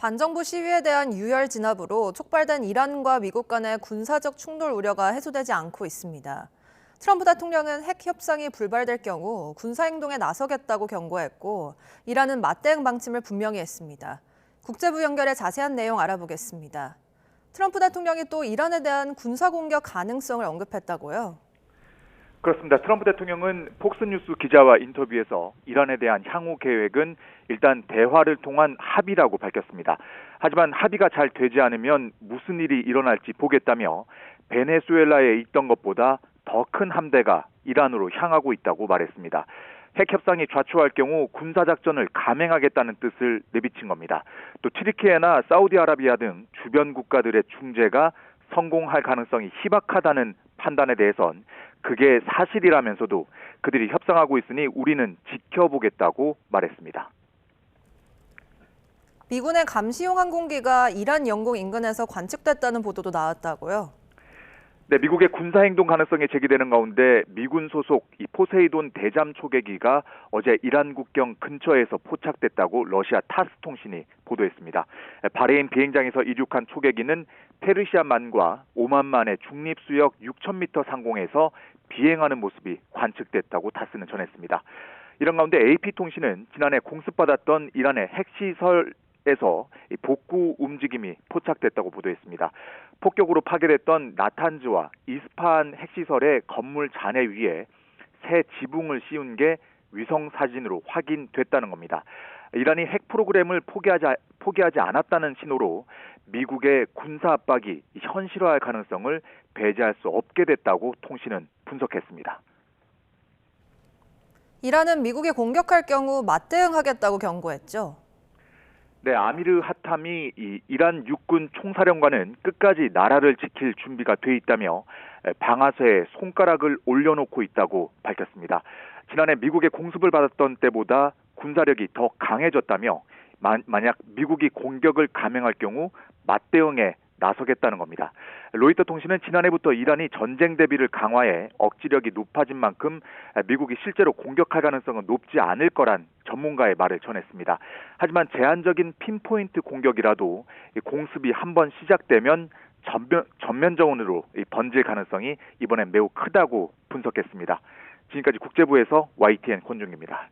반정부 시위에 대한 유혈 진압으로 촉발된 이란과 미국 간의 군사적 충돌 우려가 해소되지 않고 있습니다. 트럼프 대통령은 핵 협상이 불발될 경우 군사행동에 나서겠다고 경고했고, 이란은 맞대응 방침을 분명히 했습니다. 국제부 연결의 자세한 내용 알아보겠습니다. 트럼프 대통령이 또 이란에 대한 군사공격 가능성을 언급했다고요? 그렇습니다. 트럼프 대통령은 폭스뉴스 기자와 인터뷰에서 이란에 대한 향후 계획은 일단 대화를 통한 합의라고 밝혔습니다. 하지만 합의가 잘 되지 않으면 무슨 일이 일어날지 보겠다며 베네수엘라에 있던 것보다 더 큰 함대가 이란으로 향하고 있다고 말했습니다. 핵 협상이 좌초할 경우 군사작전을 감행하겠다는 뜻을 내비친 겁니다. 또 튀르키예나 사우디아라비아 등 주변 국가들의 중재가 성공할 가능성이 희박하다는 판단에 대해선 그게 사실이라면서도 그들이 협상하고 있으니 우리는 지켜보겠다고 말했습니다. 미군의 감시용 항공기가 이란 영공 인근에서 관측됐다는 보도도 나왔다고요? 네, 미국의 군사행동 가능성이 제기되는 가운데 미군 소속 이 포세이돈 대잠 초계기가 어제 이란 국경 근처에서 포착됐다고 러시아 타스 통신이 보도했습니다. 바레인 비행장에서 이륙한 초계기는 페르시아만과 오만만의 중립수역 6,000m 상공에서 비행하는 모습이 관측됐다고 타스는 전했습니다. 이런 가운데 AP통신은 지난해 공습받았던 이란의 핵시설에서 복구 움직임이 포착됐다고 보도했습니다. 폭격으로 파괴됐던 나탄즈와 이스파한 핵시설의 건물 잔해 위에 새 지붕을 씌운 게 위성 사진으로 확인됐다는 겁니다. 이란이 핵 프로그램을 포기하지 않았다는 신호로 미국의 군사 압박이 현실화할 가능성을 배제할 수 없게 됐다고 통신은 분석했습니다. 이란은 미국이 공격할 경우 맞대응하겠다고 경고했죠? 네, 아미르 하탐이 이란 육군 총사령관은 끝까지 나라를 지킬 준비가 돼 있다며 방아쇠에 손가락을 올려놓고 있다고 밝혔습니다. 지난해 미국의 공습을 받았던 때보다 군사력이 더 강해졌다며 만약 미국이 공격을 감행할 경우 맞대응에 나서겠다는 겁니다. 로이터 통신은 지난해부터 이란이 전쟁 대비를 강화해 억지력이 높아진 만큼 미국이 실제로 공격할 가능성은 높지 않을 거란 전문가의 말을 전했습니다. 하지만 제한적인 핀포인트 공격이라도 공습이 한번 시작되면 전면전으로 번질 가능성이 이번엔 매우 크다고 분석했습니다. 지금까지 국제부에서 YTN 권중입니다.